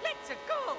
Let's go!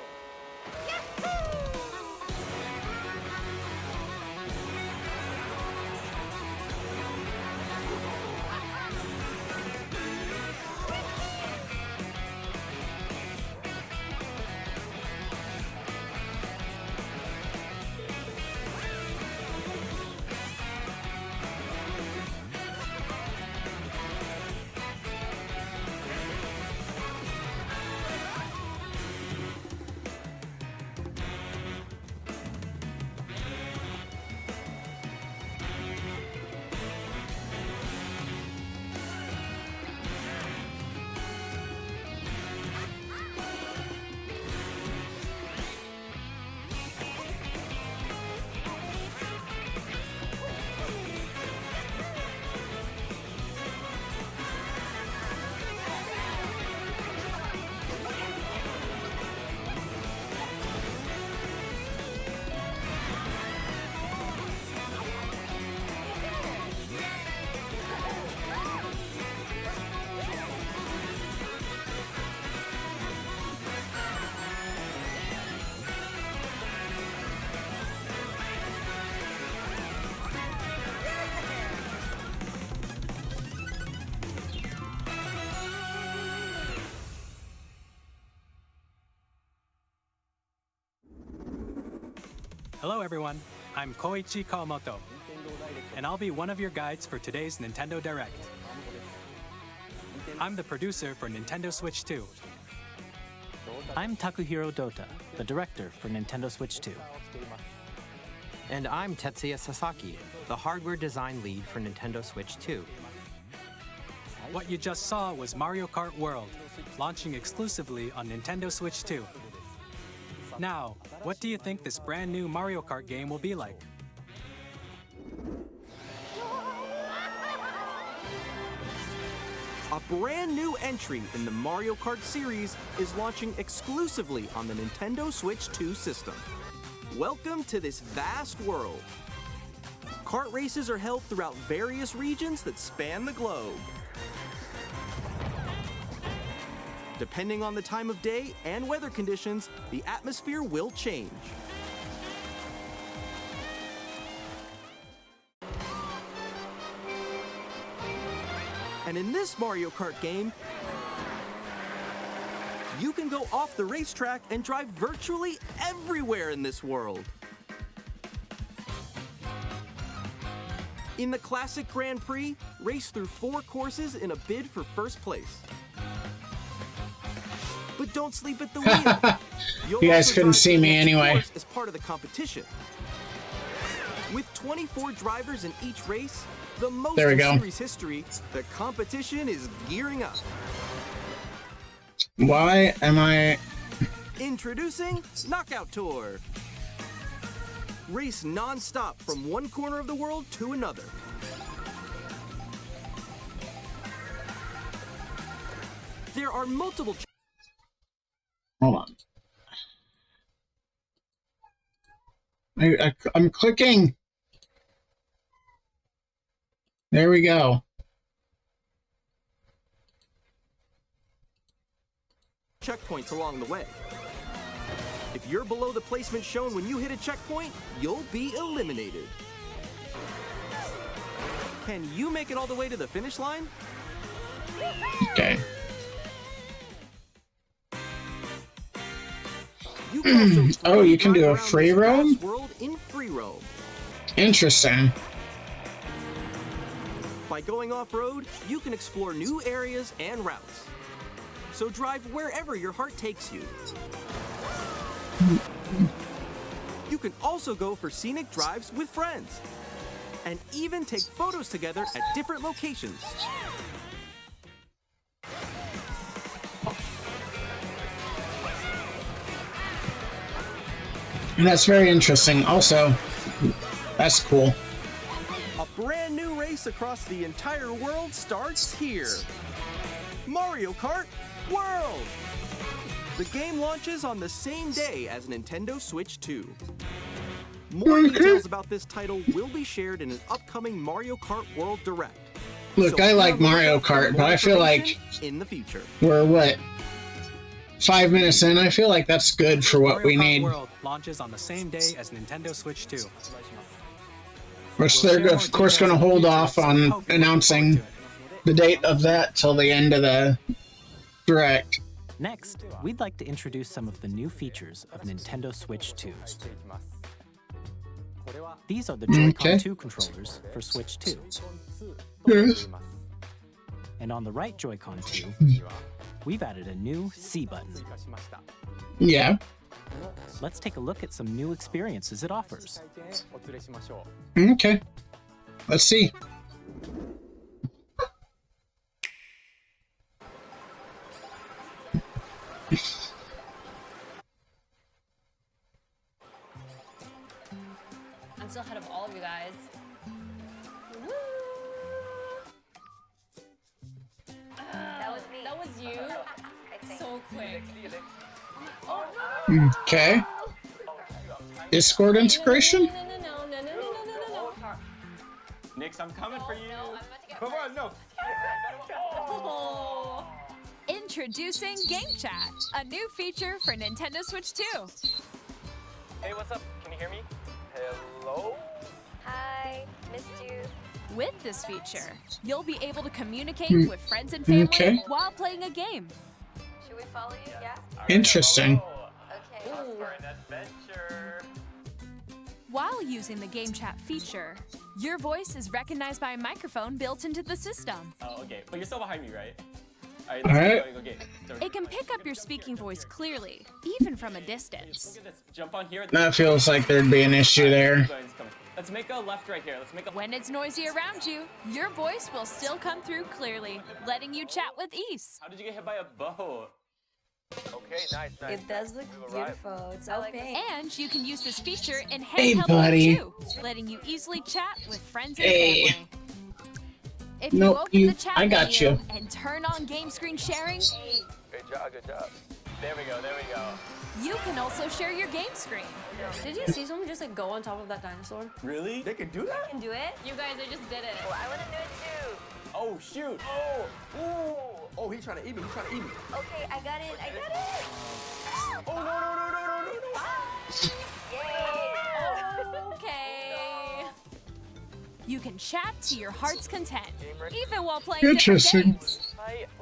Hello everyone, I'm Koichi Kawamoto, and I'll be one of your guides for today's Nintendo Direct. I'm the producer for Nintendo Switch 2. I'm Takuhiro Dota, the director for Nintendo Switch 2. And I'm Tetsuya Sasaki, the hardware design lead for Nintendo Switch 2. What you just saw was Mario Kart World, launching exclusively on Nintendo Switch 2. Now, what do you think this brand new Mario Kart game will be like? A brand new entry in the Mario Kart series is launching exclusively on the Nintendo Switch 2 system. Welcome to this vast world. Kart races are held throughout various regions that span the globe. Depending on the time of day and weather conditions, the atmosphere will change. And in this Mario Kart game, you can go off the racetrack and drive virtually everywhere in this world. In the Classic Grand Prix, race through 4 courses in a bid for first place. But don't sleep at the wheel. You guys couldn't see me anyway. As part of the competition. With 24 drivers in each race, the most in series history, the competition is gearing up. Why am I... Introducing Knockout Tour. Race non-stop from one corner of the world to another. There are multiple... Hold on. I'm clicking. There we go. Checkpoints along the way. If you're below the placement shown when you hit a checkpoint, you'll be eliminated. Can you make it all the way to the finish line? Okay. You can also oh, you can do a free roam? World in free roam. Interesting. By going off-road, you can explore new areas and routes. so drive wherever your heart takes you. You can also go for scenic drives with friends, and even take photos together at different locations. And that's very interesting. Also, that's cool. A brand new race across the entire world starts here. Mario Kart World! The game launches on the same day as Nintendo Switch 2. More details about this title will be shared in an upcoming Mario Kart World Direct. Look, So I be like on the Mario lookout for Kart, more but I feel like information in the future. we're what? 5 minutes in, I feel like that's good for what Mario we Kart need. World launches on the same day as Nintendo Switch 2. Which We'll they're share of more course details going to in the hold future, off so on hope you look announcing forward to it. the date of that till the end of the direct. Next, we'd like to introduce some of the new features of Nintendo Switch 2. These are the Joy-Con Okay. 2 controllers for Switch 2. Yes. And on the right Joy-Con 2, we've added a new C button. Yeah. Let's take a look at some new experiences it offers. Okay. Let's see. I'm still ahead of all of you guys. Woo! That was me. That was you. I think. So quick. Okay. Discord integration? No. Nix, I'm coming for you. No, I'm about to get Come on, no. Oh. Introducing Game Chat, a new feature for Nintendo Switch 2. Hey, what's up? Can you hear me? Hello? Hi, missed you. With this feature, you'll be able to communicate with friends and family Okay. while playing a game. Should we follow you? Yeah? Interesting. Okay. Off for an adventure. While using the Game Chat feature, your voice is recognized by a microphone built into the system. Oh, okay. But you're still behind me, right? Alright, All let's right. keep going. Okay. So, It can pick up your speaking voice clearly, even from a distance. look at this. Jump on here. That feels like there'd be an issue there. It's coming. Let's make a left right here. Let's make a When it's noisy around you, your voice will still come through clearly, letting you chat with ease. How did you get hit by a boat? Okay, nice. It does look beautiful. It's okay. And you can use this feature in Hey, handheld buddy. mode too, letting you easily chat with friends and Hey. family. If Nope, you open you- the chat I got menu you. and turn on game screen sharing, Good job, good job. There we go, there we go. you can also share your game screen. Did you see someone just like go on top of that dinosaur? Really? They can do that? Can do it? You guys, I just did it. Oh, I want to do it too. Oh, shoot. Oh, ooh. Oh, he's trying to eat me. He's trying to eat me. Okay, I got it. I got it. Oh, no. Yay. Okay. You can chat to your heart's content, even while playing different Interesting. games.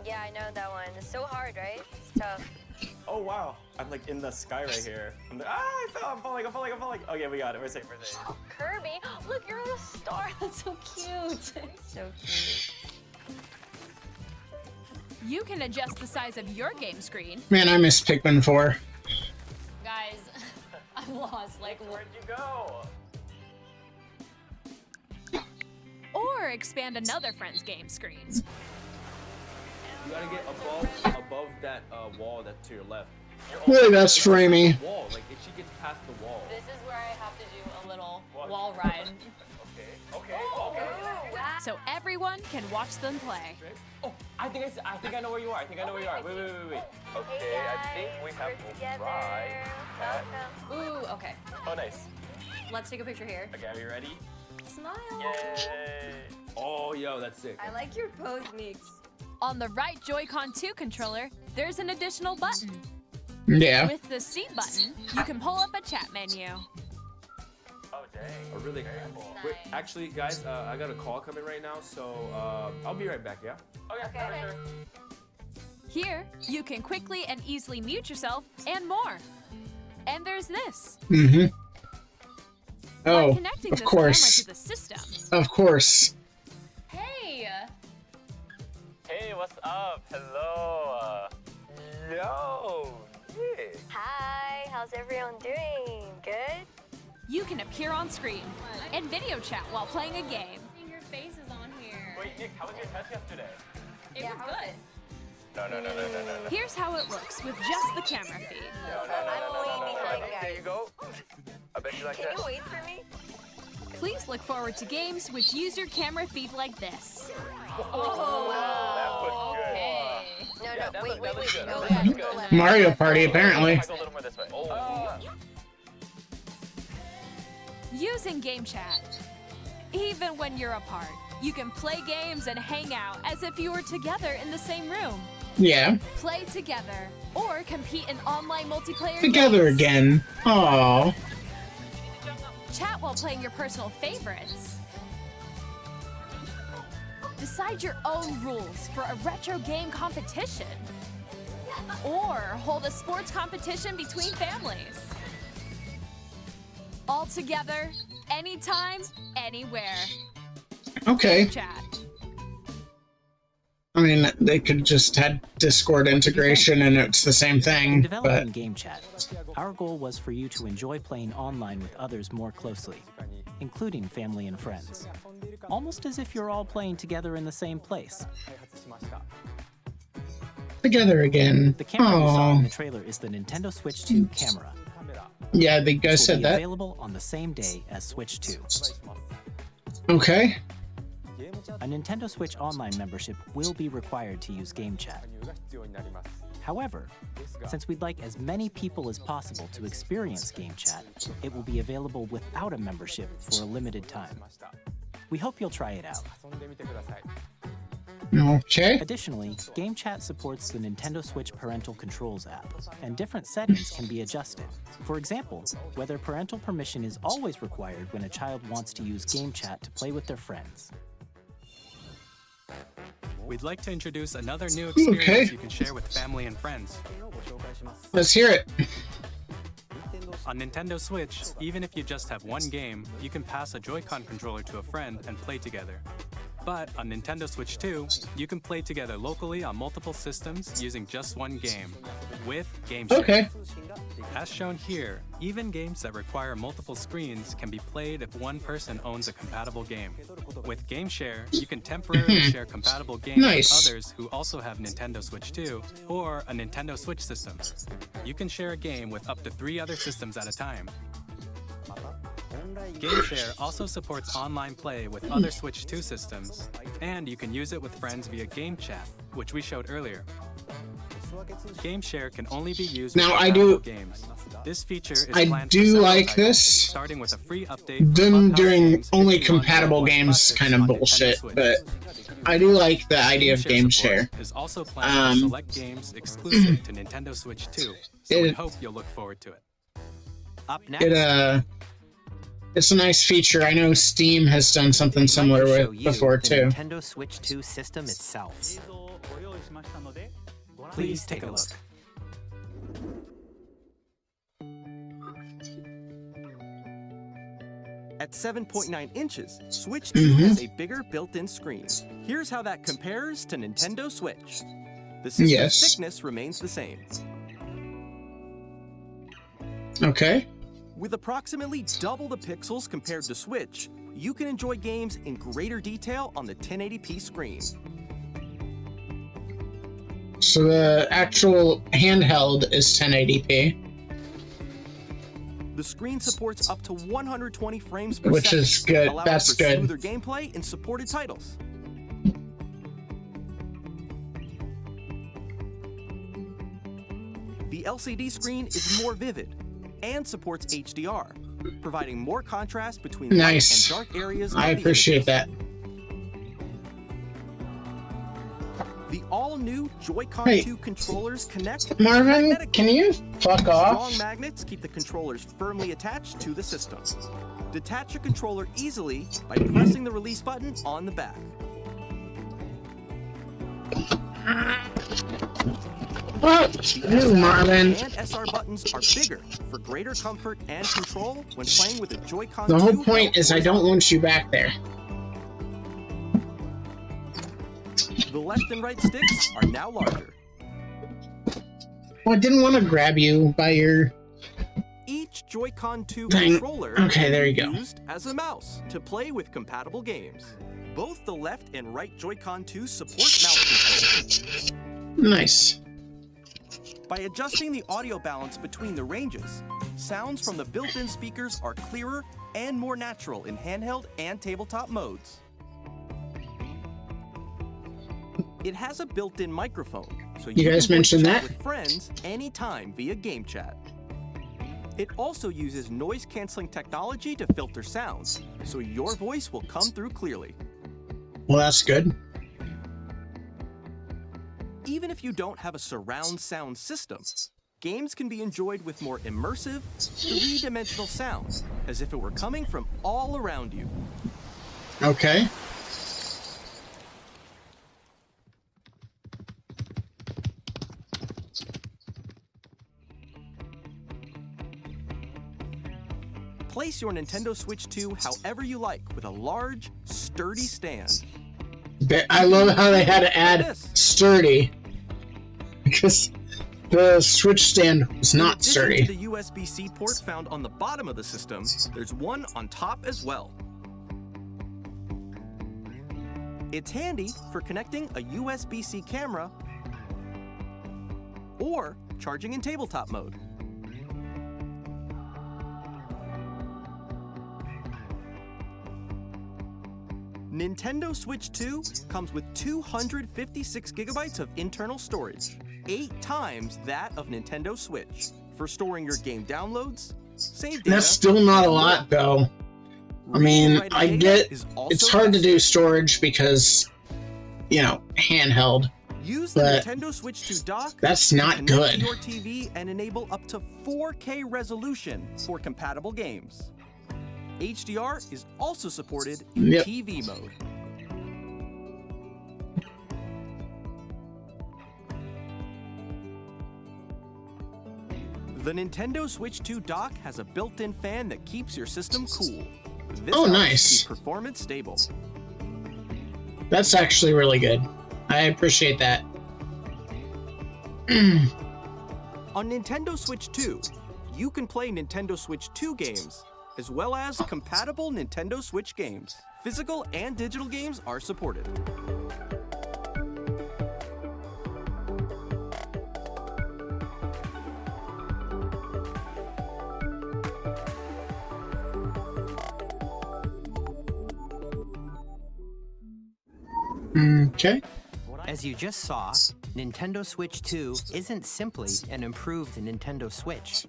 Yeah, I know that one. It's so hard, right? It's tough. Oh, wow. I'm like in the sky right here. I'm like, I fell. I'm falling. Okay, we got it. We're safe. Kirby, look, you're on a star. That's so cute. So cute. You can adjust the size of your game screen, Man, I miss Pikmin 4. Guys, I'm lost. Like, Where'd you go? or expand another friend's game screen. You gotta get above that wall that's to your left. Boy, that's framey. Wall, like if she gets past the wall. this is where I have to do a little wall ride. Okay. So everyone can watch them play. Oh, I think I know where you are. Wait. Okay, I think we have to try. Welcome. Ooh, okay. Oh, nice. Let's take a picture here. Okay, are you ready? Smile. Yay. Oh, yo, that's sick. I like your pose, Meeks. On the right Joy-Con 2 controller, there's an additional button. Yeah. With the seat button, you can pull up a chat menu. Oh, dang. Oh, really? Wait, actually, guys, I got a call coming right now, so I'll be right back, yeah? Okay. Sure. Here, you can quickly and easily mute yourself and more. And there's this. Mm-hmm. By Oh, connecting of this camera course. to the system, Of course. Hey! Hey, what's up? Hello. Yo, Nick. Hi, how's everyone doing? Good? You can appear on screen and video chat while playing a game. Your face is on here. Wait, Nick, how was your test yesterday? It was good. No. Here's how it looks with just the camera feed. I'm way behind, There guys. you go. I bet you like Can that. you wait for me? Please look forward to games which use your camera feed like this. Oh, That was good. okay. No, wait. That was good. Go That left, was go good. left. Mario Party, apparently. Go a little more this way. Using Game Chat. Even when you're apart, you can play games and hang out as if you were together in the same room. Yeah. Play together or compete in online multiplayer Together games. again. Aww. Chat while playing your personal favorites. Decide your own rules for a retro game competition. Or hold a sports competition between families. All together, anytime, anywhere. Okay. Chat. I mean, they could just had Discord integration and it's the same In thing, developing but Game Chat, our goal was for you to enjoy playing online with others more closely, including family and friends. Almost as if you're all playing together in the same place. together again. The camera you saw in Aww. the trailer is the Nintendo Switch 2 camera. Yeah, the guy Which will said be that. available on the same day as Switch 2. Okay. A Nintendo Switch Online membership will be required to use Game Chat. However, since we'd like as many people as possible to experience Game Chat, it will be available without a membership for a limited time. We hope you'll try it out. Okay. Additionally, Game Chat supports the Nintendo Switch Parental Controls app, and different settings can be adjusted. For example, whether parental permission is always required when a child wants to use Game Chat to play with their friends. We'd like to introduce another new experience Okay. you can share with family and friends. Let's hear it. On Nintendo Switch, even if you just have one game, you can pass a Joy-Con controller to a friend and play together. But on Nintendo Switch 2, you can play together locally on multiple systems using just one game, with Game Share. Okay. As shown here, even games that require multiple screens can be played if one person owns a compatible game. With Game Share, you can temporarily share compatible games Nice. with others who also have Nintendo Switch 2 or a Nintendo Switch system. You can share a game with up to 3 other systems at a time. Game Share also supports online play with other Switch 2 systems, and you can use it with friends via Game Chat, which we showed earlier. Game Share can only be used Now, with I compatible do- games. This feature is I planned do for several like titles, this. starting with a free update for Them Clubhouse doing games only 51 compatible Worldwide games Classics kind of on Nintendo bullshit, Switch. but I do like the idea of Game Share. support is also planned for select games exclusive to Nintendo Switch 2, so we It- hope you'll look forward to it. Up next, It's a nice feature. I know Steam has done something we'd similar like to show with you before the too. Nintendo Switch 2 system itself. Please take a look. At 7.9 inches, Switch 2 has a bigger built-in screen. Here's how that compares to Nintendo Switch. The system's Yes. thickness remains the same. Okay. With approximately double the pixels compared to Switch, you can enjoy games in greater detail on the 1080p screen. So the actual handheld is 1080p, The screen supports up to 120 frames per which second, is good. allowing That's for good. smoother gameplay in supported titles. The LCD screen is more vivid and supports HDR, providing more contrast between light Nice. and dark areas. I of the appreciate images. that. The all-new Joy-Con Hey. 2 controllers connect Marvin, magnetically. can you fuck off? Strong magnets keep the controllers firmly attached to the system. Detach your controller easily by pressing the release button on the back. Ew, Marvin. And SR buttons are bigger for greater comfort and control when playing with a Joy-Con 2. The whole point held is I don't horizontally. want you back there. The left and right sticks are now larger. Oh, I didn't want to grab you by your... Each Joy-Con 2 Dang. controller Okay, there you can go. be used as a mouse to play with compatible games. Both the left and right Joy-Con 2 support mouse controls. Nice. By adjusting the audio balance between the ranges, sounds from the built-in speakers are clearer and more natural in handheld and tabletop modes. It has a built-in microphone, so you guys can voice mentioned chat that? with friends anytime via game chat. It also uses noise-canceling technology to filter sounds, so your voice will come through clearly. Well, that's good. Even if you don't have a surround sound system, games can be enjoyed with more immersive, three-dimensional sound, as if it were coming from all around you. Okay. Place your Nintendo Switch 2 however you like with a large, sturdy stand. I love how they had to add sturdy. Because the Switch stand was In not addition sturdy. to the USB-C port found on the bottom of the system, there's one on top as well. It's handy for connecting a USB-C camera or charging in tabletop mode. Nintendo Switch 2 comes with 256 gigabytes of internal storage, 8 times that of Nintendo Switch, for storing your game downloads, save data. That's still not a lot, though. I mean, I get it's hard to do storage because, you know, handheld. Use the But Nintendo Switch 2 dock. that's to not connect to good. your TV and enable up to 4K resolution for compatible games. HDR is also supported in Yep. TV mode. The Nintendo Switch 2 dock has a built-in fan that keeps your system cool. This Oh, helps nice. keep performance stable. That's actually really good. I appreciate that. On Nintendo Switch 2, you can play Nintendo Switch 2 games, as well as compatible Nintendo Switch games. Physical and digital games are supported. Okay. As you just saw, Nintendo Switch 2 isn't simply an improved Nintendo Switch.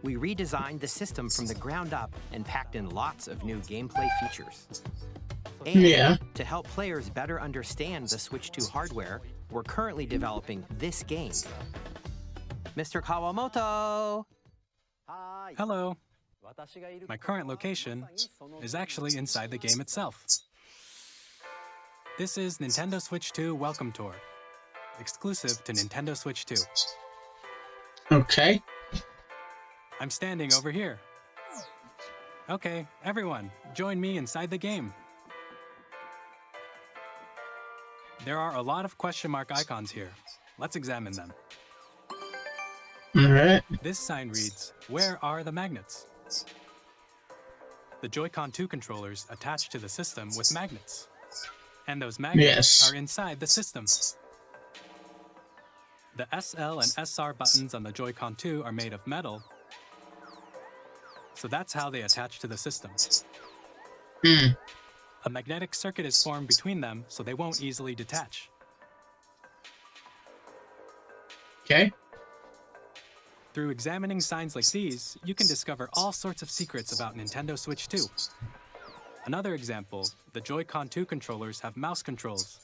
We redesigned the system from the ground up and packed in lots of new gameplay features. And Yeah. to help players better understand the Switch 2 hardware, we're currently developing this game. Mr. Kawamoto! Hello. My current location is actually inside the game itself. This is Nintendo Switch 2 Welcome Tour, exclusive to Nintendo Switch 2. Okay. I'm standing over here. Okay, everyone, join me inside the game. There are a lot of question mark icons here. Let's examine them. All right. This sign reads, "Where are the magnets?" The Joy-Con 2 controllers attach to the system with magnets. And those magnets Yes. are inside the system. The SL and SR buttons on the Joy-Con 2 are made of metal, so that's how they attach to the system. A magnetic circuit is formed between them, so they won't easily detach. Okay. Through examining signs like these, you can discover all sorts of secrets about Nintendo Switch 2. Another example, the Joy-Con 2 controllers have mouse controls.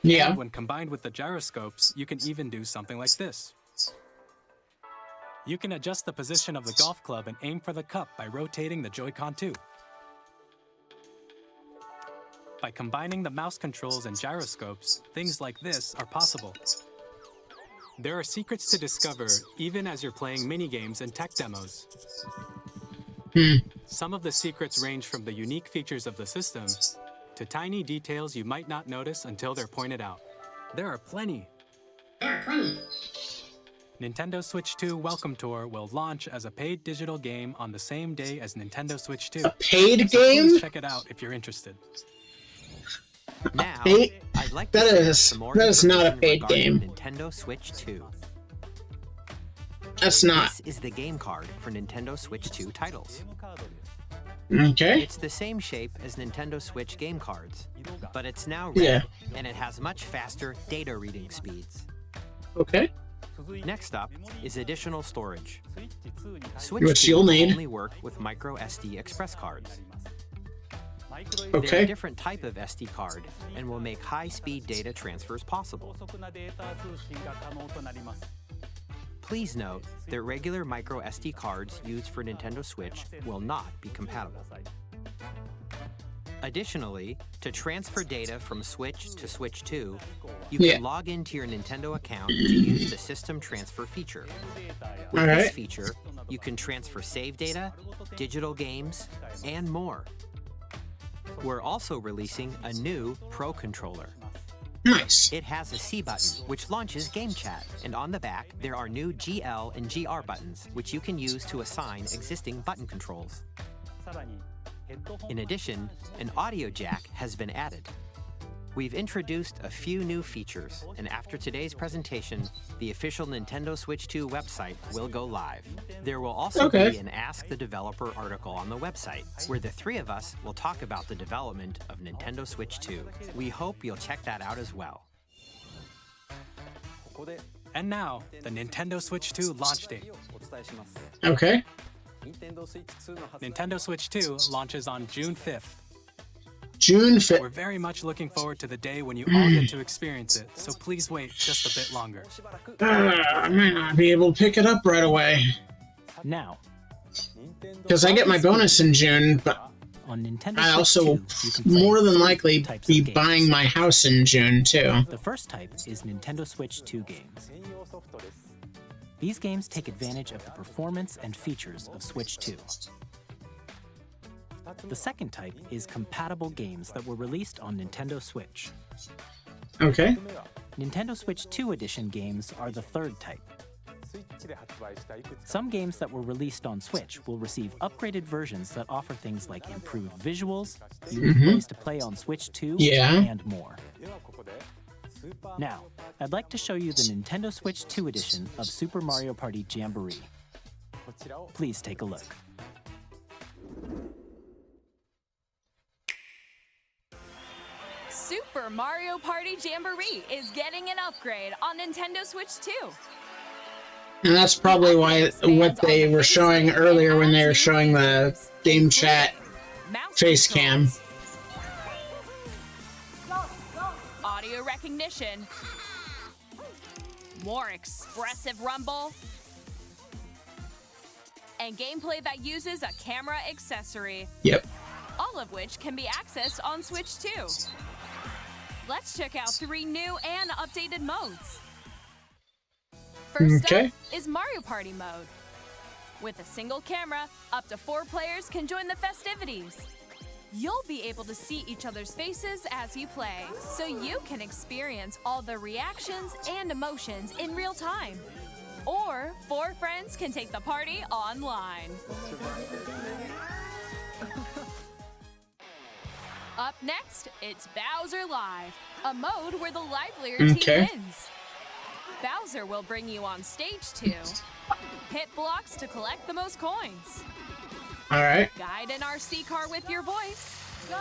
Yeah. And when combined with the gyroscopes, you can even do something like this. You can adjust the position of the golf club and aim for the cup by rotating the Joy-Con 2. By combining the mouse controls and gyroscopes, things like this are possible. There are secrets to discover even as you're playing minigames and tech demos. Some of the secrets range from the unique features of the system to tiny details you might not notice until they're pointed out. There are plenty. Nintendo Switch 2 Welcome Tour will launch as a paid digital game on the same day as Nintendo Switch 2. A paid So game? please check it out if you're interested. Now, Paid? I'd like to That share is- some more that is not a information paid regarding game. Nintendo Switch 2. That's not. This is the game card for Nintendo Switch 2 titles. Okay. It's the same shape as Nintendo Switch game cards, but it's now red, Yeah. and it has much faster data reading speeds. Okay. Next up is additional storage. Switch Which 2 you'll will need. only work with micro SD express cards. They're a Okay. different type of SD card and will make high-speed data transfers possible. Please note that regular micro SD cards used for Nintendo Switch will not be compatible. Additionally, to transfer data from Switch to Switch 2, you Yeah. can log into your Nintendo account to use the System Transfer feature. With All this right. feature, you can transfer save data, digital games, and more. We're also releasing a new Pro Controller. Nice. It has a C button, which launches Game Chat, and on the back, there are new GL and GR buttons, which you can use to assign existing button controls. In addition, an audio jack has been added. We've introduced a few new features, and after today's presentation, the official Nintendo Switch 2 website will go live. There will also Okay. be an Ask the Developer article on the website, where the three of us will talk about the development of Nintendo Switch 2. We hope you'll check that out as well. And now, the Nintendo Switch 2 launch date. Okay. Nintendo Switch 2 launches on June 5th. June 5th. We're very much looking forward to the day when you all get to experience it, so please wait just a bit longer. I might not be able to pick it up right away. Now, Because I get my bonus in June, but on Nintendo I Switch also 2, will you can play more than three likely types be of games. buying my house in June, too. The first type is Nintendo Switch 2 games. These games take advantage of the performance and features of Switch 2. The second type is compatible games that were released on Nintendo Switch. Okay. Nintendo Switch 2 Edition games are the third type. Some games that were released on Switch will receive upgraded versions that offer things like improved visuals, unique ways to play on Switch 2, Yeah. and more. Now, I'd like to show you the Nintendo Switch 2 edition of Super Mario Party Jamboree. Please take a look. Super Mario Party Jamboree is getting an upgrade on Nintendo Switch 2. And that's probably why what they were showing earlier when they were showing the game chat Mouse face cam. controls, audio recognition, more expressive rumble, and gameplay that uses a camera accessory, Yep. all of which can be accessed on Switch 2. Let's check out 3 new and updated modes. First Okay. up is Mario Party mode. With a single camera, up to 4 players can join the festivities. You'll be able to see each other's faces as you play, so you can experience all the reactions and emotions in real time. Or 4 friends can take the party online. Up next, it's Bowser Live, a mode where the livelier Okay. team wins. Bowser will bring you on stage to hit blocks to collect the most coins, Alright. guide an RC car with your voice, go,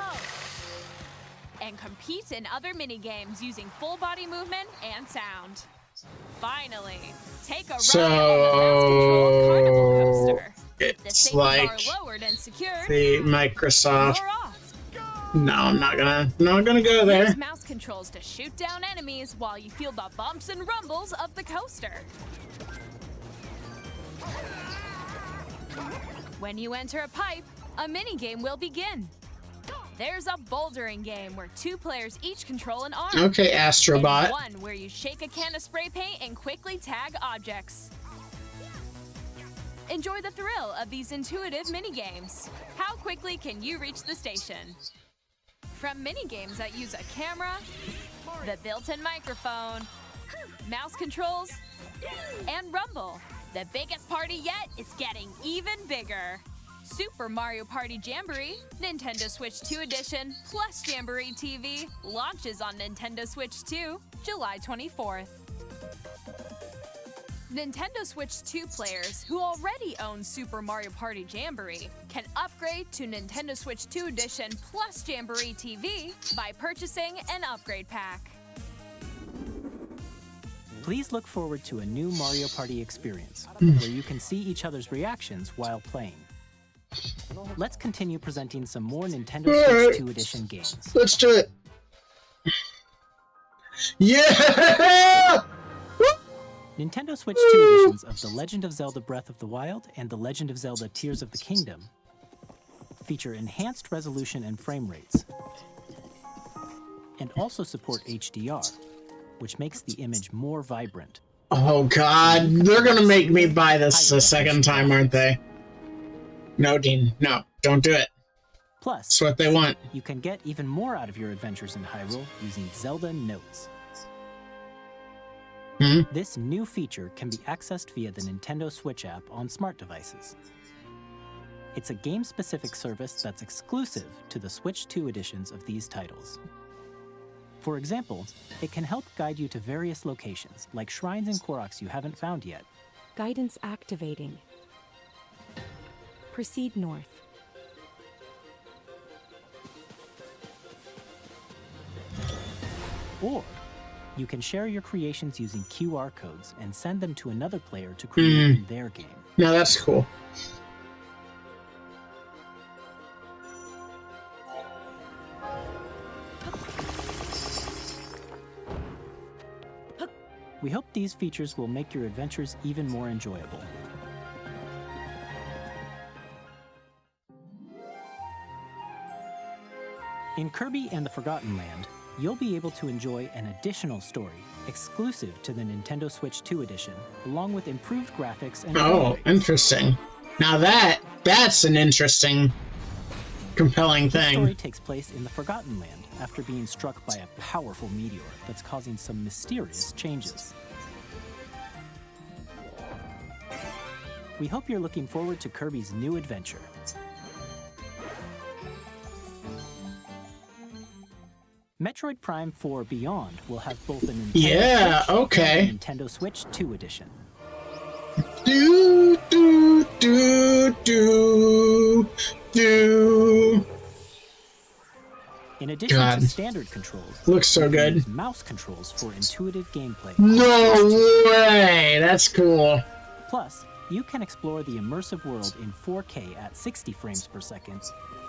and compete in other mini-games using full body movement and sound. Finally, take a ride on the mouse-controlled carnival coaster. With the It's safety bar like lowered and secured, the Microsoft. you're off. No, I'm not gonna go there. Use mouse controls to shoot down enemies while you feel the bumps and rumbles of the coaster. When you enter a pipe, a mini-game will begin. There's a bouldering game where 2 players each control an arm. Okay, And Astrobot. one where you shake a can of spray paint and quickly tag objects. Enjoy the thrill of these intuitive mini-games. How quickly can you reach the station? From mini-games that use a camera, the built-in microphone, mouse controls, and Rumble. The biggest party yet is getting even bigger. Super Mario Party Jamboree, Nintendo Switch 2 Edition, plus Jamboree TV launches on Nintendo Switch 2, July 24th. Nintendo Switch 2 players who already own Super Mario Party Jamboree can upgrade to Nintendo Switch 2 Edition plus Jamboree TV by purchasing an upgrade pack. Please look forward to a new Mario Party experience, where you can see each other's reactions while playing. Let's continue presenting some more Nintendo Switch 2 Edition games. Let's do it. Yeah! Nintendo Switch 2 editions of The Legend of Zelda Breath of the Wild and The Legend of Zelda Tears of the Kingdom feature enhanced resolution and frame rates, and also support HDR, which makes the image more vibrant. Oh god, they're gonna make me buy this a second time, aren't they? No, Dean, no, don't do it. Plus, that's what they want. You can get even more out of your adventures in Hyrule using Zelda Notes. This new feature can be accessed via the Nintendo Switch app on smart devices. It's a game-specific service that's exclusive to the Switch 2 editions of these titles. For example, it can help guide you to various locations, like shrines and Koroks you haven't found yet. Guidance activating. Proceed north. Or you can share your creations using QR codes and send them to another player to create in their game. No, that's cool. We hope these features will make your adventures even more enjoyable. In Kirby and the Forgotten Land, you'll be able to enjoy an additional story exclusive to the Nintendo Switch 2 edition, along with improved graphics and oh, interesting. Now that's an interesting, compelling The thing. story takes place in the Forgotten Land after being struck by a powerful meteor that's causing some mysterious changes. We hope you're looking forward to Kirby's new adventure. Metroid Prime 4 Beyond will have both a Nintendo Switch and a Nintendo Switch 2 edition. Do do do do do. In addition God. to standard controls, Looks so you can good. use mouse controls for intuitive gameplay. No way! That's cool. Plus, you can explore the immersive world in 4K at 60 frames per second,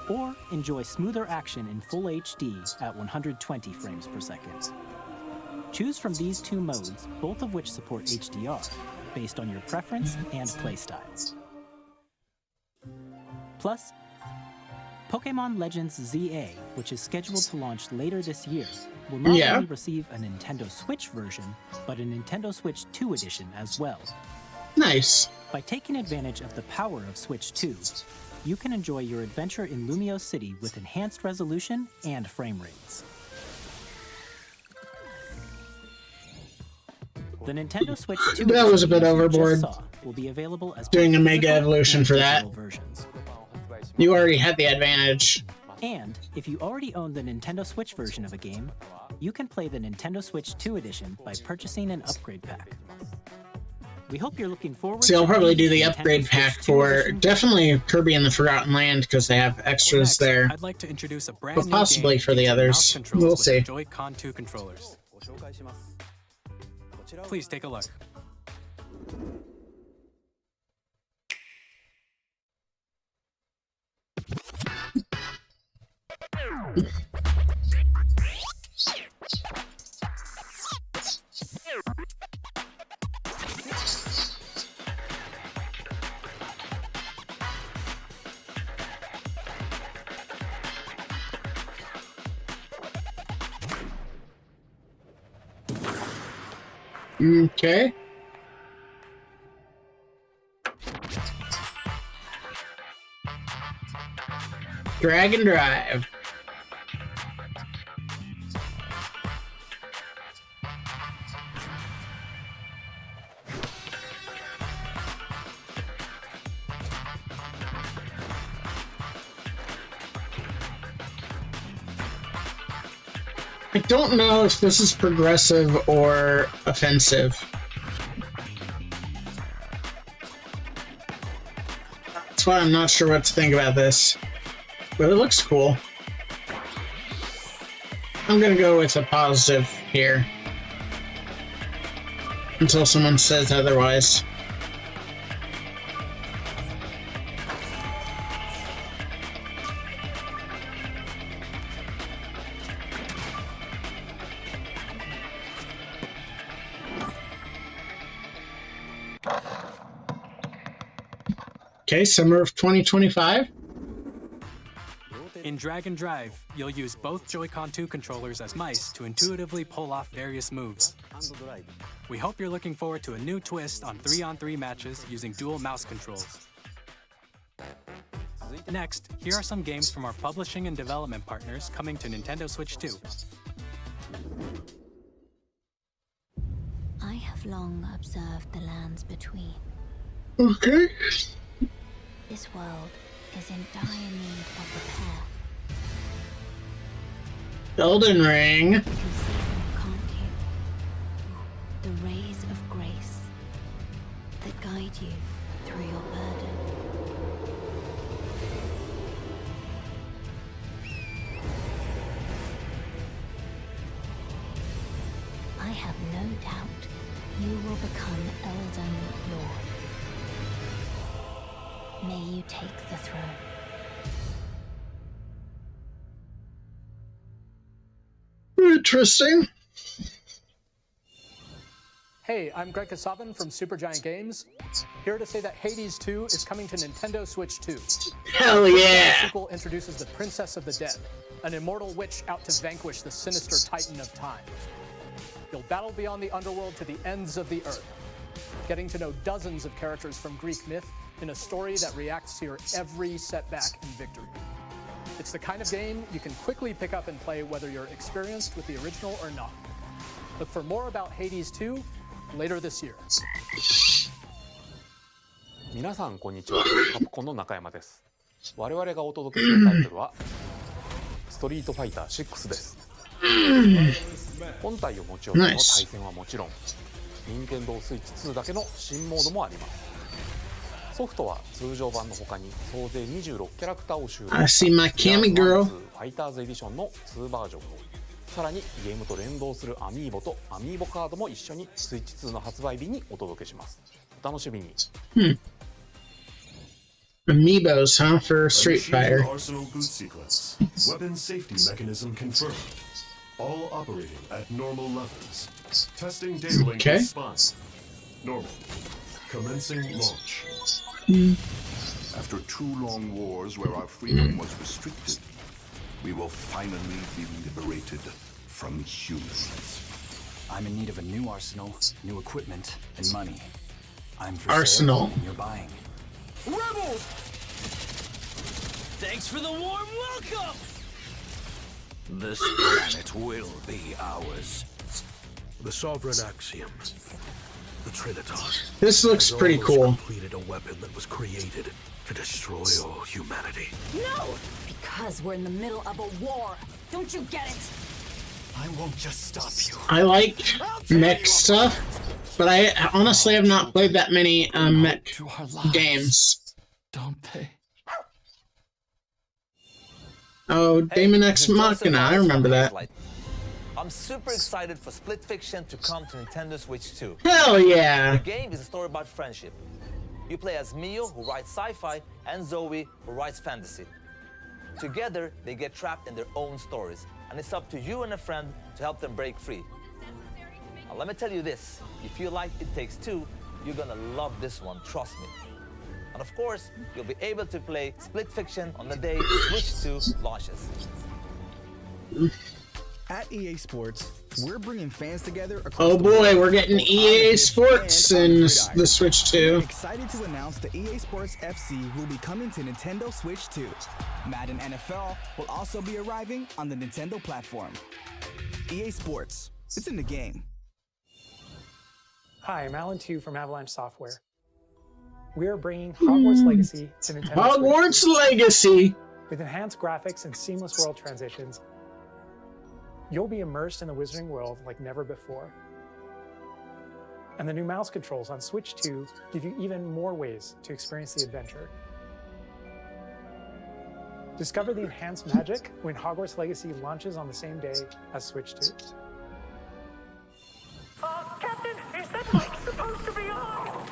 or enjoy smoother action in full HD at 120 frames per second. Choose from these two modes, both of which support HDR, based on your preference and playstyle. Plus, Pokémon Legends ZA, which is scheduled to launch later this year, will not only receive a Nintendo Switch version, but a Nintendo Switch 2 edition as well. Nice. By taking advantage of the power of Switch 2, you can enjoy your adventure in Lumio City with enhanced resolution and frame rates. The Nintendo Switch 2 That was a bit edition you just overboard. saw will be available as Doing a both Mega physical Evolution and for that. digital versions. You already had the advantage. And if you already own the Nintendo Switch version of a game, you can play the Nintendo Switch 2 edition by purchasing an upgrade pack. We hope you're looking forward See, I'll to probably do the Nintendo upgrade Switch pack 2 for edition. definitely Kirby and the Forgotten Land because they have extras Next, there. I'd like to introduce a brand But new possibly game for the featuring others. mouse controls We'll with see. Joy-Con 2 controllers. Please take a look. Okay. Drag and drive. I don't know if this is progressive or offensive. That's why I'm not sure what to think about this. But it looks cool. I'm gonna go with a positive here. Until someone says otherwise. Okay, summer of 2025. In Drag and Drive, you'll use both Joy-Con 2 controllers as mice to intuitively pull off various moves. We hope you're looking forward to a new twist on 3-on-3 matches using dual mouse controls. Next, here are some games from our publishing and development partners coming to Nintendo Switch 2. I have long observed the lands between. Okay. This world is in dire need of repair. Elden Ring. You can see them, can't you? The rays of grace that guide you through your burden. I have no doubt you will become Elden Lord. May you take the throne. Interesting. Hey, I'm Greg Kasavin from Supergiant Games, here to say that Hades 2 is coming to Nintendo Switch 2. Hell yeah! The sequel introduces the Princess of the Dead, an immortal witch out to vanquish the sinister Titan of Time. You'll battle beyond the underworld to the ends of the earth, getting to know dozens of characters from Greek myth in a story that reacts to your every setback and victory. It's the kind of game you can quickly pick up and play whether you're experienced with the original or not. Look for more about Hades 2 later this year. 皆さんこんにちは。カプコンの中山です。我々がお届けするタイトルはストリートファイター6です。本体を持ち寄っての対戦はもちろん、任天堂スイッチ2だけの新モードもあります。ソフトは通常版の他に総勢26キャラクターを収録したファイターズエディションの2バージョンを、さらにゲームと連動するアミーボとアミーボカードも一緒にスイッチ2の発売日にお届けします。お楽しみに。Amiibos, huh, for Street Fighter. Arsenal boot sequence. Weapon safety mechanism confirmed. All operating at normal levels. Testing data link response. Normal. Commencing launch. After 2 long wars where our freedom was restricted, we will finally be liberated from humans. I'm in need of a new arsenal, new equipment, and money. I'm for Arsenal. Sale, and you're buying. Rebels! Thanks for the warm welcome! This planet will be ours. The Sovereign Axiom. The Trinitas. This looks pretty cool. Completed a weapon that was created to destroy all humanity. No! Because we're in the middle of a war. Don't you get it? I won't just stop you. I like mech stuff, but I honestly have not played that many mech games. Don't they? Oh, Daemon X Machina, I remember that. I'm super excited for Split Fiction to come to Nintendo Switch 2. Hell yeah! The game is a story about friendship. You play as Mio, who writes sci-fi, and Zoe, who writes fantasy. Together, they get trapped in their own stories, and it's up to you and a friend to help them break free. Now, let me tell you this, if you like It Takes Two, you're gonna love this one, trust me. And of course, you'll be able to play Split Fiction on the day Switch 2 launches. At EA Sports, we're bringing fans together across Oh boy, we're getting EA Sports in the Switch 2. I'm excited to announce that EA Sports FC will be coming to Nintendo Switch 2. Madden NFL will also be arriving on the Nintendo platform. EA Sports, it's in the game. Hi, I'm Alan Tu from Avalanche Software. We are bringing Hogwarts Legacy to Nintendo Hogwarts Switch. Legacy! With enhanced graphics and seamless world transitions, You'll be immersed in the Wizarding world like never before. And the new mouse controls on Switch 2 give you even more ways to experience the adventure. Discover the enhanced magic when Hogwarts Legacy launches on the same day as Switch 2. Captain, is that mic supposed to be on?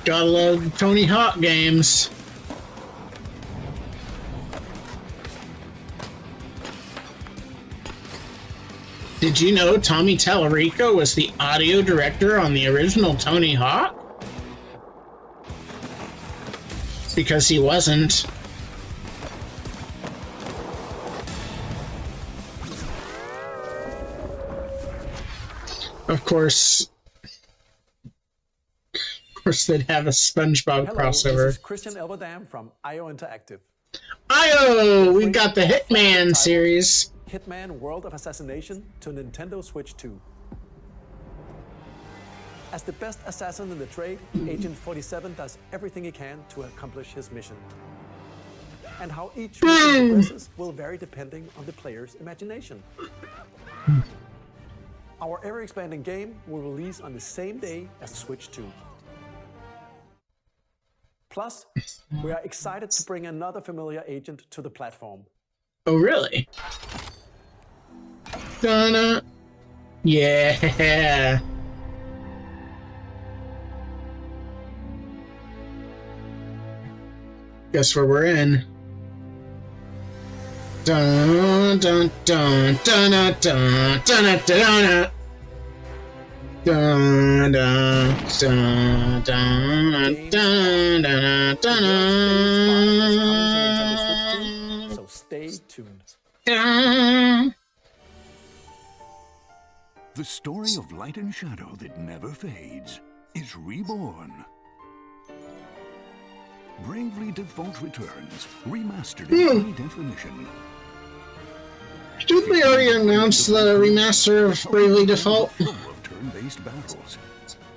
Gotta love Tony Hawk games. Did you know Tommy Tallarico was the audio director on the original Tony Hawk? Because he wasn't. Of course, they'd have a SpongeBob crossover. This is Christian Elverdam from IO Interactive. IO! We got the Hitman series. Hitman World of Assassination to Nintendo Switch 2. As the best assassin in the trade, Agent 47 does everything he can to accomplish his mission. And how each mission progresses will vary depending on the player's imagination. Our ever-expanding game will release on the same day as Switch 2. Plus, we are excited to bring another familiar agent to the platform. Oh, really? Donna. Yeah. Guess where we're in. Dun dun dun dun dun dun dun dun dun dun dun dun dun dun. So stay tuned. The story of light and shadow that never fades is reborn. Bravely Default returns, remastered in high definition. Didn't they already announce the remaster of Bravely Default? Full of turn-based battles.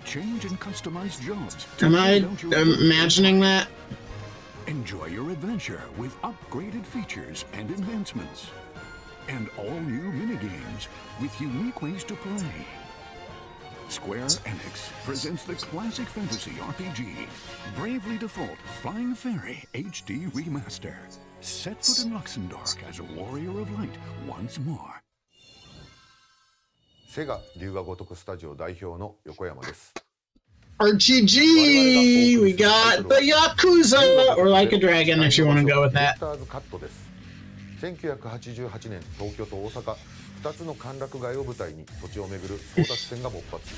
Change and customize jobs. Am I imagining that? Enjoy your adventure with upgraded features and enhancements. And all new minigames with unique ways to play. Square Enix presents the classic fantasy RPG, Bravely Default Flying Fairy HD Remaster. Set foot in Luxembourg as a warrior of light once more. セガ龍が如くスタジオ代表の横山です。 RTG! We got the Yakuza! Or Like a Dragon if you want to go with that. 1988年、東京と大阪、2つの歓楽街を舞台に土地を巡る争奪戦が勃発。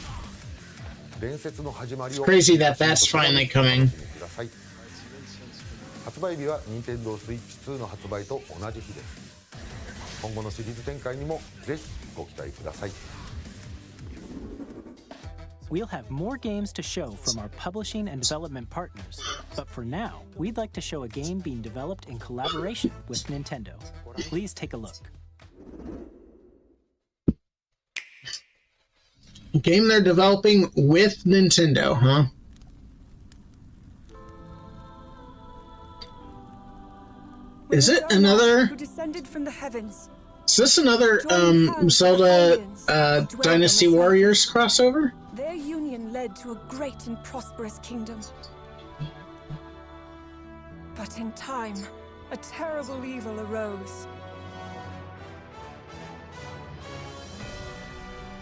伝説の始まりを It's crazy that that's finally coming. 発売日は Nintendo Switch 2の発売と同じ日です。今後のシリーズ展開にもぜひご期待ください。 We'll have more games to show from our publishing and development partners, but for now, we'd like to show a game being developed in collaboration with Nintendo. Please take a look. A game they're developing with Nintendo, huh? Is it another... Who descended from the heavens? Is this another Zelda Dynasty Warriors crossover? Their union led to a great and prosperous kingdom. But in time, a terrible evil arose.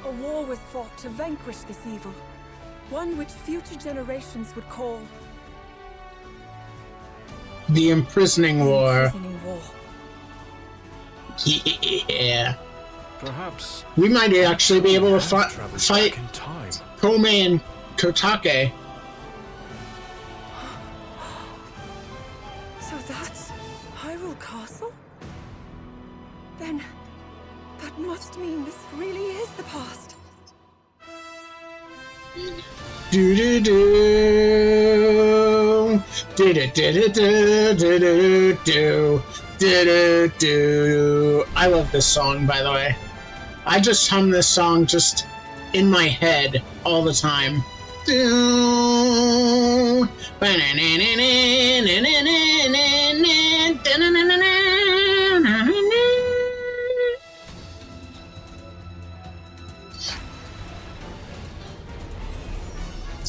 A war was fought to vanquish this evil, one which future generations would call the Imprisoning War. War. Yeah. Perhaps we might actually be able to fight Kome and Kotake. So that's Hyrule Castle? Then that must mean this really is the past. Do do do do do do do do do do do. I love this song, by the way. I just hum this song just in my head all the time.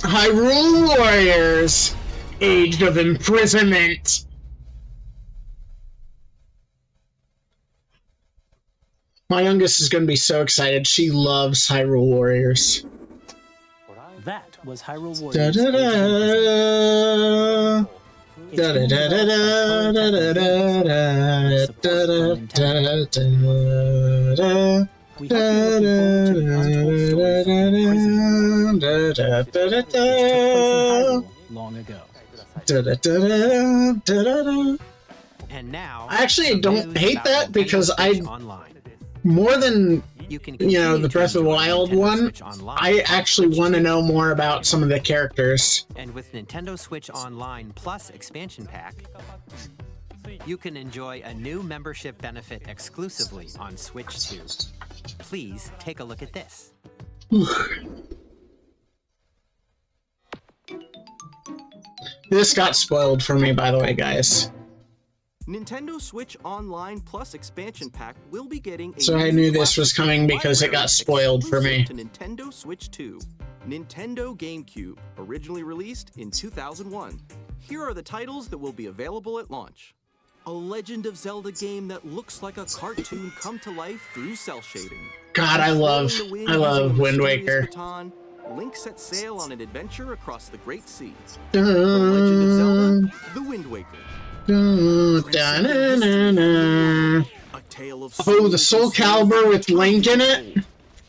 Hyrule Warriors, Age of Imprisonment. My youngest is going to be so excited. She loves Hyrule Warriors. That was Hyrule Da Warriors. da da da da da da da da da da. We hope you're looking forward to the untold story of Prison, which took place in Hyrule long ago. And now, I actually don't hate that because more than the Breath of the Wild one, I actually want to know more about some of the characters. And with Nintendo Switch Online Plus expansion pack, you can enjoy a new membership benefit exclusively on Switch 2. Please take a look at this. This got spoiled for me, by the way, guys. Nintendo Switch Online Plus expansion pack will be getting a So I knew this was coming because it got spoiled for me. to Nintendo Switch 2. Nintendo GameCube, originally released in 2001. Here are the titles that will be available at launch. A Legend of Zelda game that looks like a cartoon come to life through cell shading. God, I love Wind Waker. Baton, Link sets sail on an adventure across the Great Sea. The Legend of Zelda, The Wind Waker. Oh, the Soul Calibur with Link in it? Of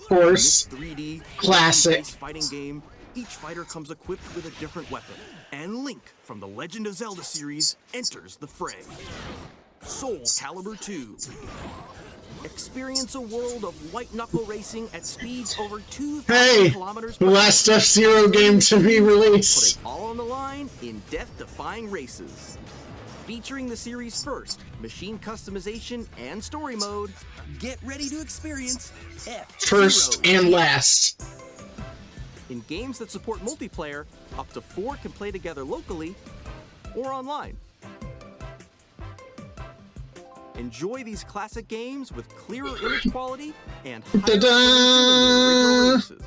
course. 3D Classic. fighting game. Each fighter comes equipped with a different weapon, and Link from the Legend of Zelda series enters the fray. Soul Calibur 2. Experience a world of white-knuckle racing at speeds over 2,000 kilometers per the last F-Zero game to be released. Put it all on the line in death-defying races. Featuring the series' first machine customization and story mode, get ready to experience F-Zero. First and last. In games that support multiplayer, up to 4 can play together locally or online. Enjoy these classic games with clearer image quality and higher resolution than the original releases.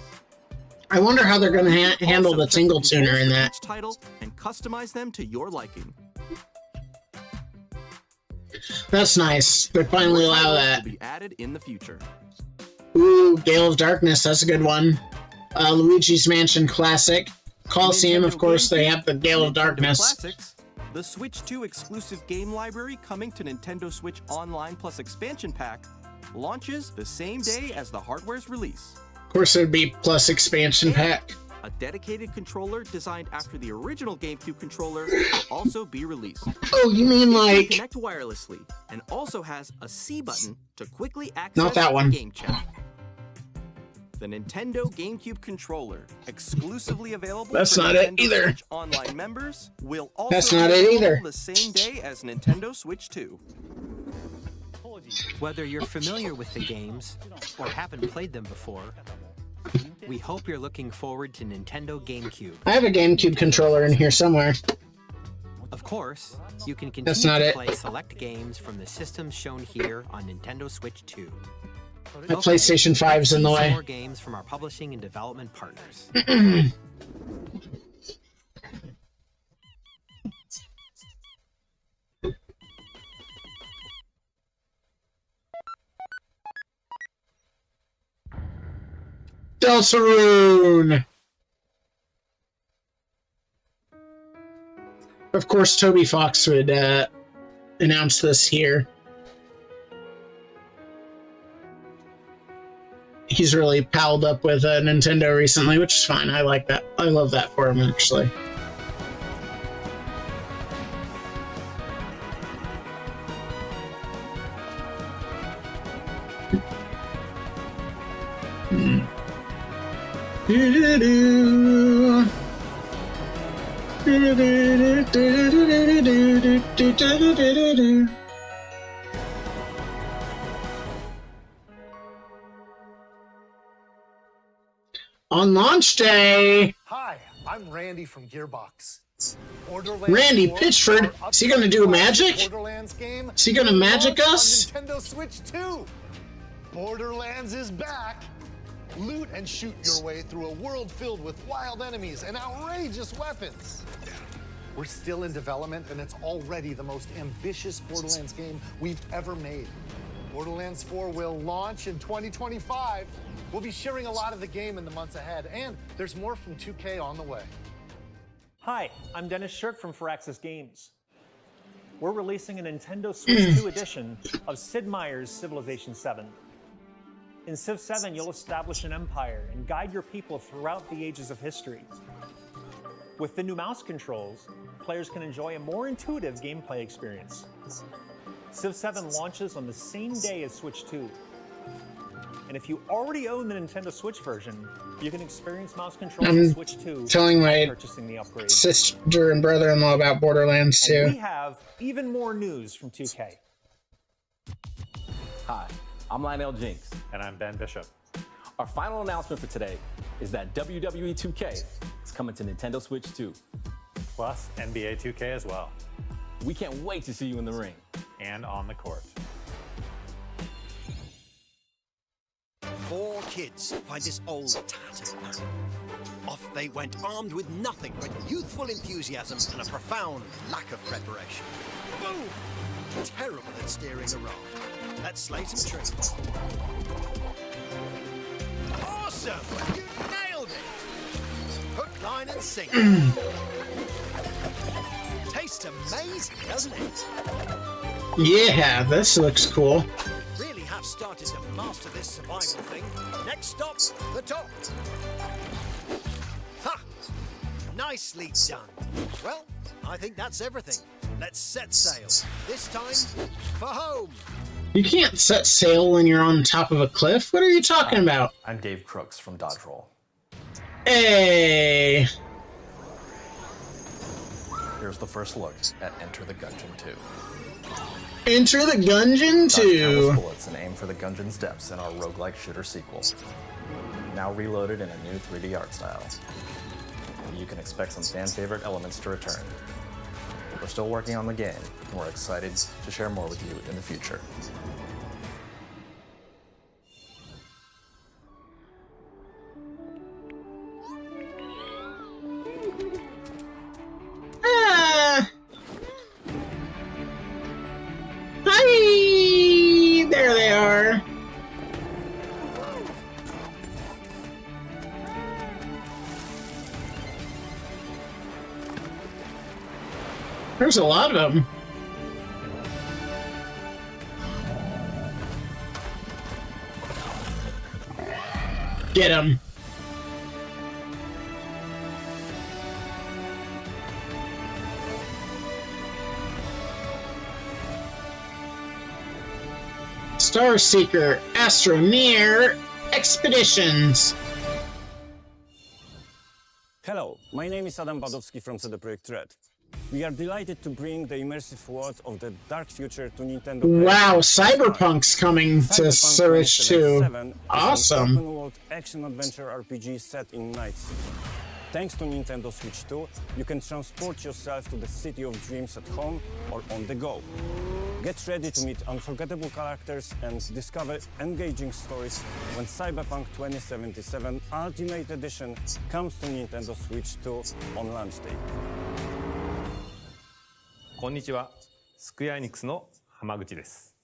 I wonder how they're going to handle the single tuner in that. Each title and customize them to your liking. That's nice. They finally allow that. Will be added in the future. Ooh, Gale of Darkness, that's a good one. Luigi's Mansion Classic. Coliseum, of course, they have the Gale of Darkness. Classics, the Switch 2 exclusive game library coming to Nintendo Switch Online Plus expansion pack launches the same day as the hardware's release. Of course, it would be Plus expansion pack. A dedicated controller designed after the original GameCube controller will also be released. Oh, you mean like... Connect wirelessly and also has a C button to quickly access Not that one. game chat. The Nintendo GameCube controller, exclusively available That's for not Nintendo it either. Switch Online members, will also That's be not it available either. the same day as Nintendo Switch 2. Whether you're familiar with the games or haven't played them before, we hope you're looking forward to Nintendo GameCube. I have a GameCube controller in here somewhere. Of course, you can That's continue not to it. play select games from the systems shown here on Nintendo Switch 2. My PlayStation 5's in the See some way. more games from our publishing and development partners. Deltarune! Of course, Toby Fox would announce this here. He's really palled up with Nintendo recently, which is fine. I like that. I love that for him, actually. On launch day! Hi, I'm Randy from Gearbox. Randy Pitchford? Is he gonna do magic? Borderlands game. Is he gonna magic us? On Nintendo Switch 2. Borderlands is back. Loot and shoot your way through a world filled with wild enemies and outrageous weapons. We're still in development, and it's already the most ambitious Borderlands game we've ever made. Borderlands 4 will launch in 2025. We'll be sharing a lot of the game in the months ahead, and there's more from 2K on the way. Hi, I'm Dennis Shirk from Firaxis Games. We're releasing a Nintendo Switch 2 edition of Sid Meier's Civilization 7. In Civ 7, you'll establish an empire and guide your people throughout the ages of history. With the new mouse controls, players can enjoy a more intuitive gameplay experience. Civ 7 launches on the same day as Switch 2. And if you already own the Nintendo Switch version, you can experience mouse controls on Switch 2 telling my purchasing the upgrade. sister and brother-in-law about Borderlands 2. And we have even more news from 2K. Hi, I'm Lionel Jinks. And I'm Ben Bishop. Our final announcement for today is that WWE 2K is coming to Nintendo Switch 2. Plus NBA 2K as well. We can't wait to see you in the ring. And on the court. 4 kids find this old tattered man. Off they went armed with nothing but youthful enthusiasm and a profound lack of preparation. Boom! Terrible at steering a raft. Let's slay some trees. Awesome! You nailed it! Hook, line and sinker. Tastes amazing, doesn't it? Yeah, this looks cool. Really have started to master this survival thing. Next stop, the top. Ha! Nicely done. Well, I think that's everything. Let's set sail. This time, for home. You can't set sail when you're on top of a cliff. What are you talking about? I'm Dave Crooks from Dodge Roll. Hey! Here's the first look at Enter the Gungeon 2. Enter the Gungeon 2! Dodge bullets and aim for the Gungeon's depths in our roguelike shooter sequel. Now reloaded in a new 3D art style. You can expect some fan-favorite elements to return. We're still working on the game, and we're excited to share more with you in the future. Hi! There they are. There's a lot of them. Get him. Starseeker Astroneer Expeditions. Hello, my name is Adam Badowski from CD Projekt Red. We are delighted to bring the immersive world of the dark future to Nintendo. Wow, Cyberpunk's coming to Switch 2. Awesome. Open world action adventure RPG set in Night City. Thanks to Nintendo Switch 2, you can transport yourself to the city of dreams at home or on the go. Get ready to meet unforgettable characters and discover engaging stories when Cyberpunk 2077 Ultimate Edition comes to Nintendo Switch 2 on launch day. こんにちは、スクエアエニックスの浜口です。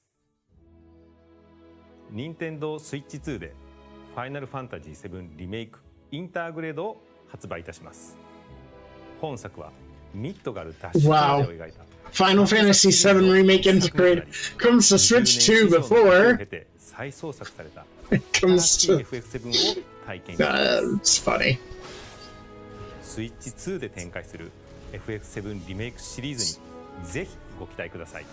任天堂スイッチ2でファイナルファンタジー7リメイクインターグレードを発売いたします。本作はミッドガル脱出までを描いた Final Fantasy VII Remake Integrate comes to Switch 2 before it comes to... That's funny. スイッチ2で展開する FF7 リメイクシリーズにぜひご期待ください。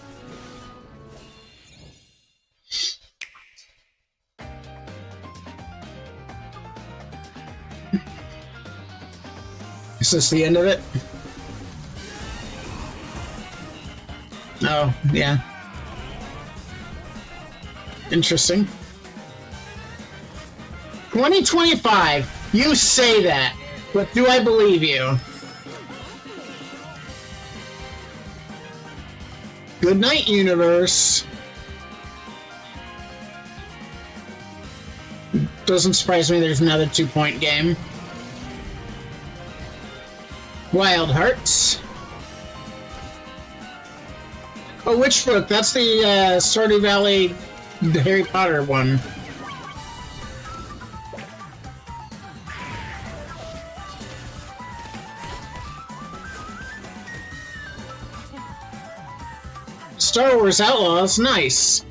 Is this the end of it? Oh, yeah. Interesting. 2025. You say that. But do I believe you? Good night, universe. Doesn't surprise me there's another 2-point game. Wild Hearts. Oh, Witchbrook, that's the Stardew Valley Harry Potter one. Star Wars Outlaws, nice.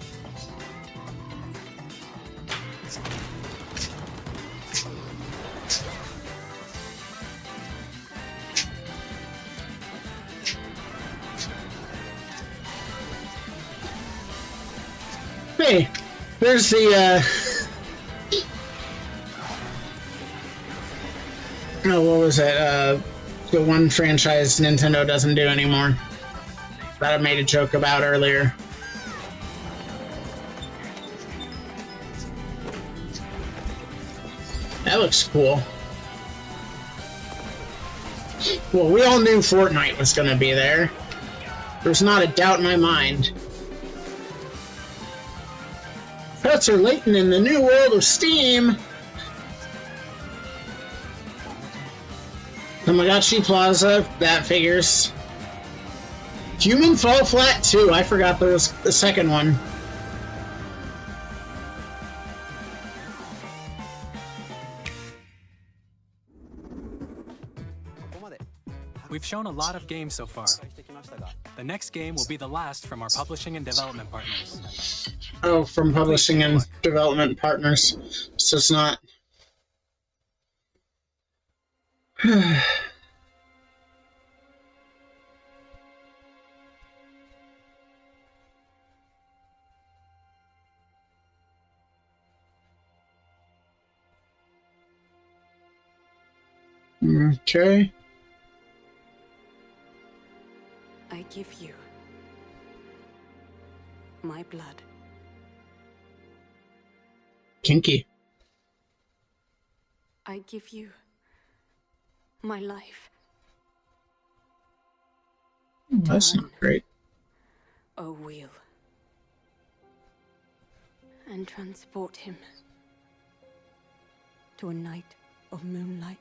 Hey, there's the, oh, what was it? The one franchise Nintendo doesn't do anymore that I made a joke about earlier. That looks cool. Well, we all knew Fortnite was going to be there. There's not a doubt in my mind. Professor Layton in the new world of Steam. Tamagotchi Plaza, that figures. Human Fall Flat 2, I forgot there was the second one. We've shown a lot of games so far. The next game will be the last from our publishing and development partners. Oh, from publishing and development partners. So it's not... Okay. I give you my blood. Kinky. I give you my life. That's not great. O wheel. And transport him to a night of moonlight.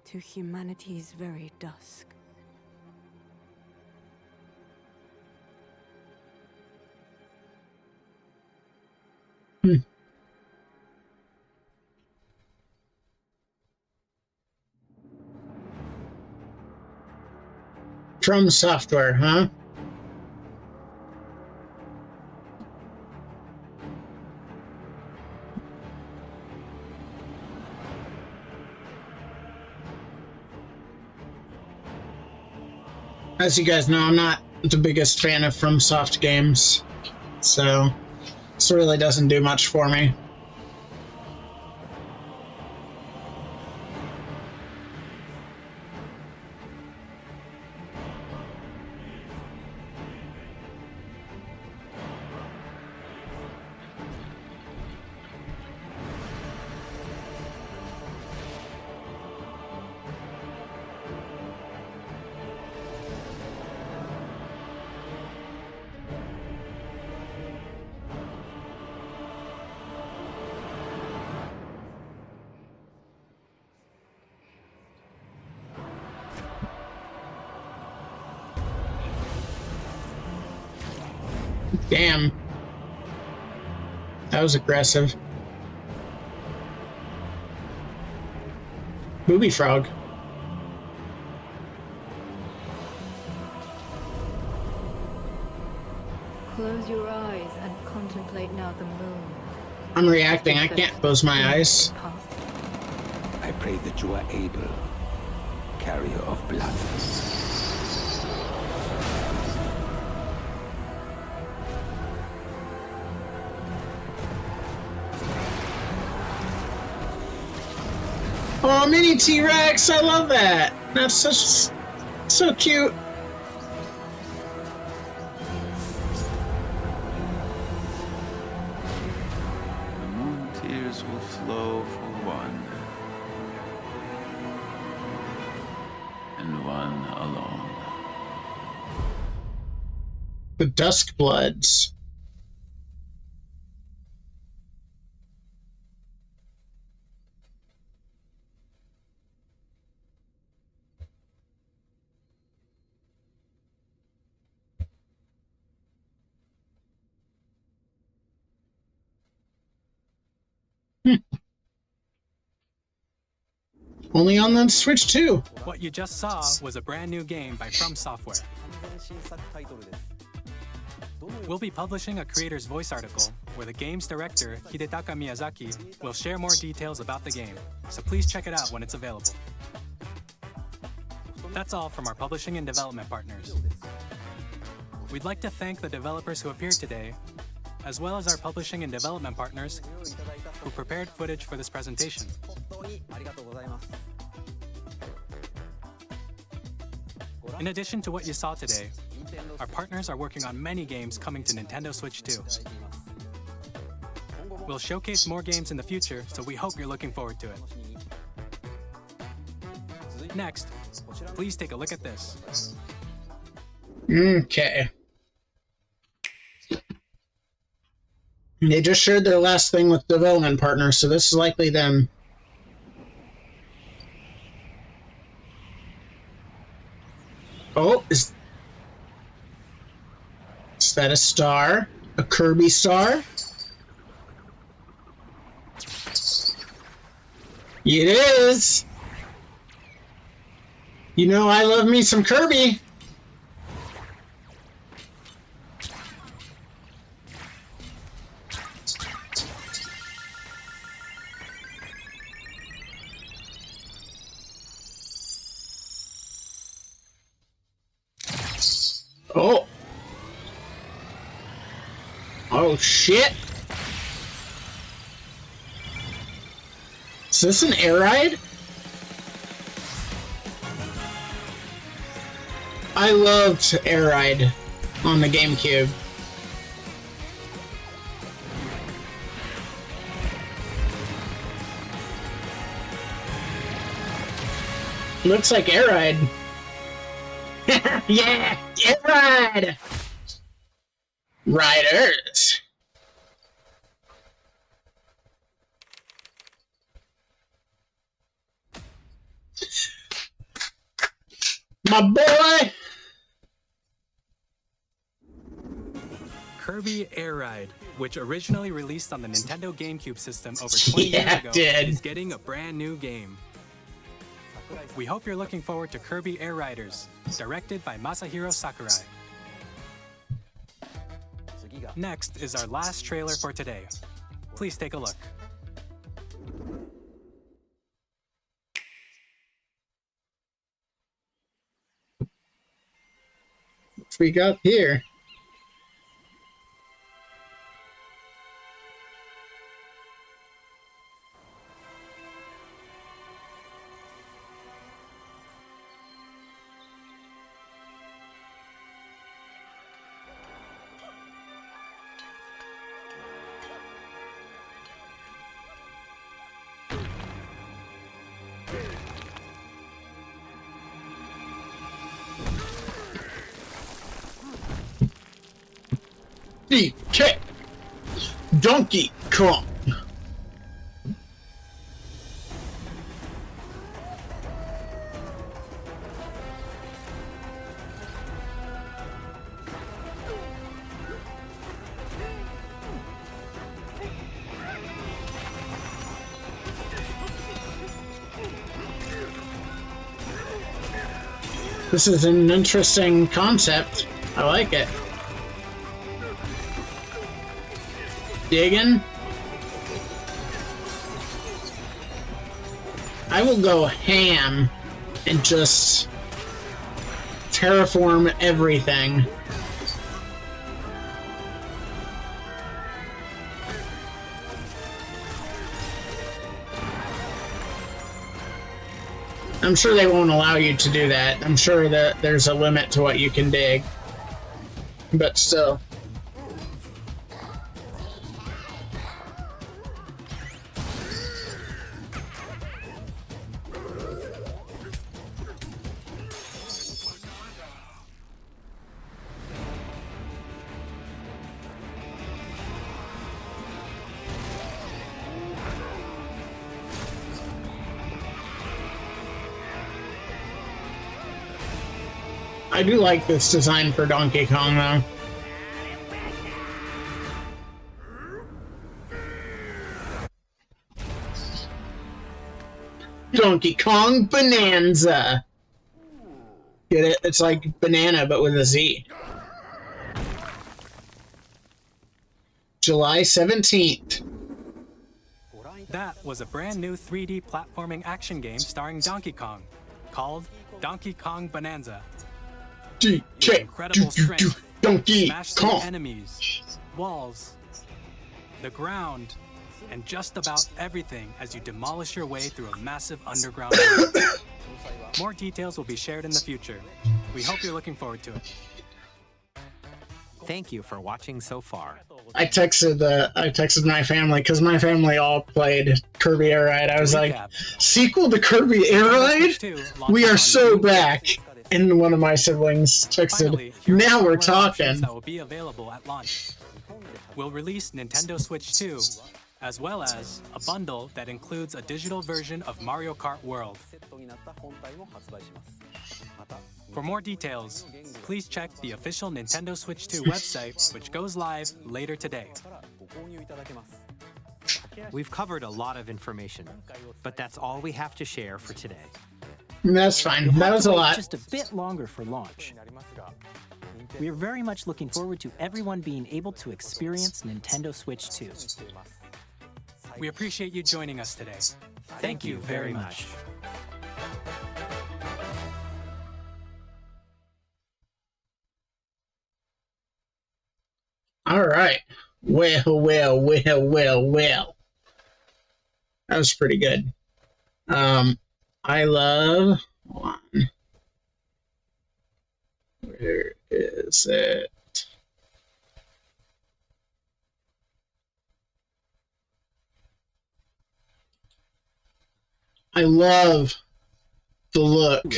To humanity's very dusk. From Software, huh? As you guys know, I'm not the biggest fan of FromSoft games, so this really doesn't do much for me. Damn. That was aggressive. Booby Frog. Close your eyes and contemplate now the moon. I'm reacting. I can't close my eyes. I pray that you are able, carrier of blood. Oh, mini T-Rex! I love that! That's so cute. The moon tears will flow for one, The Duskbloods. Only on the Switch 2. What you just saw was a brand new game by From Software. We'll be publishing a creator's voice article where the game's director, Hidetaka Miyazaki, will share more details about the game, so please check it out when it's available. That's all from our publishing and development partners. We'd like to thank the developers who appeared today, as well as our publishing and development partners who prepared footage for this presentation. In addition to what you saw today, our partners are working on many games coming to Nintendo Switch 2. We'll showcase more games in the future, so we hope you're looking forward to it. Next, please take a look at this. Okay. They just shared their last thing with development partners, so this is likely them. Oh, is that a star? A Kirby star? It is! You know I love me some Kirby! Oh. Oh, shit. Is this an air ride? I loved Air Ride on the GameCube. Looks like Air Ride. Yeah! Air Ride! Riders! My boy! Kirby Air Ride, which originally released on the Nintendo GameCube system over 20 years ago, is getting a brand new game. We hope you're looking forward to Kirby Air Riders, directed by Masahiro Sakurai. Next is our last trailer for today. Please take a look. What we got here? DK Donkey Kong. This is an interesting concept. I like it. Digging. I will go ham and just terraform everything. I'm sure they won't allow you to do that. I'm sure that there's a limit to what you can dig. But still. I do like this design for Donkey Kong, though. Donkey Kong Bonanza. Get it? It's like banana, but with a Z. July 17th. That was a brand new 3D platforming action game starring Donkey Kong, called Donkey Kong Bonanza. With incredible strength, Donkey smash Kong. through enemies, walls, the ground, and just about everything as you demolish your way through a massive underground world. More details will be shared in the future. We hope you're looking forward to it. Thank you for watching so far. I texted my family because my family all played Kirby Air Ride. I was like, sequel to Kirby Air Ride? We are so back. And one of my siblings texted, now we're talking. That will be available at launch. We'll release Nintendo Switch 2, as well as a bundle that includes a digital version of Mario Kart World. For more details, please check the official Nintendo Switch 2 website, which goes live later today. We've covered a lot of information, but that's all we have to share for today. That's fine. That was a lot. Just a bit longer for launch. We are very much looking forward to everyone being able to experience Nintendo Switch 2. We appreciate you joining us today. Thank you very much. All right. Well. That was pretty good. I love... Hold on. Where is it? I love the look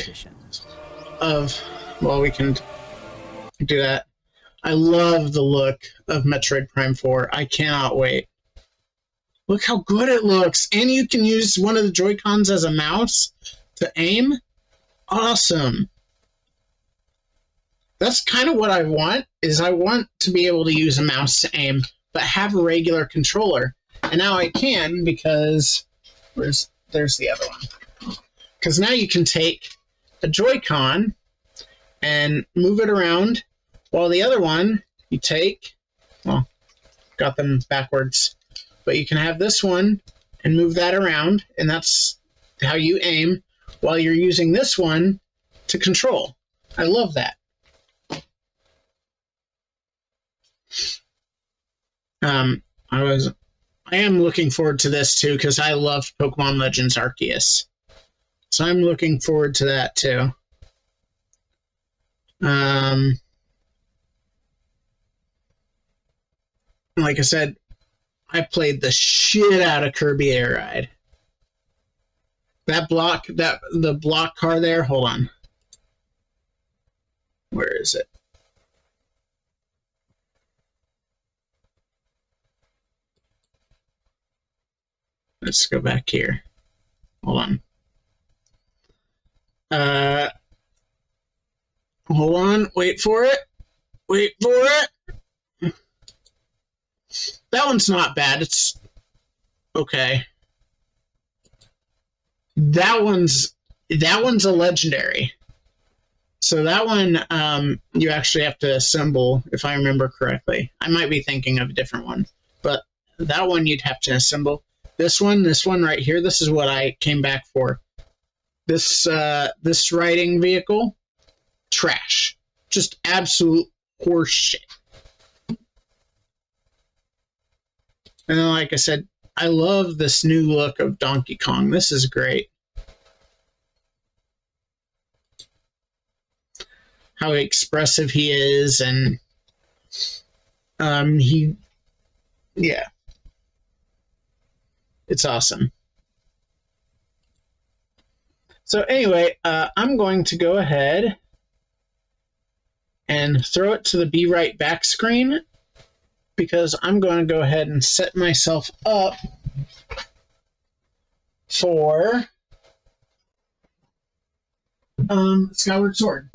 of... Well, we can do that. I love the look of Metroid Prime 4. I cannot wait. Look how good it looks. And you can use one of the Joy-Cons as a mouse to aim. Awesome. That's kind of what I want, is I want to be able to use a mouse to aim, but have a regular controller. And now I can because... there's the other one. Because now you can take a Joy-Con and move it around, while the other one you take... Well, got them backwards. But you can have this one and move that around, and that's how you aim, while you're using this one to control. I love that. I am looking forward to this too, because I love Pokemon Legends Arceus. So I'm looking forward to that too. Like I said, I played the shit out of Kirby Air Ride. The block car there, hold on. Where is it? Let's go back here. Hold on. Hold on, wait for it. Wait for it. That one's not bad. It's okay. That one's a legendary. So that one you actually have to assemble, if I remember correctly. I might be thinking of a different one, but that one you'd have to assemble. This one right here, this is what I came back for. This riding vehicle, trash. Just absolute horse shit. And then, like I said, I love this new look of Donkey Kong. This is great. How expressive he is, and yeah. It's awesome. So anyway, I'm going to go ahead and throw it to the Be Right Back screen, because I'm going to go ahead and set myself up for Skyward Sword.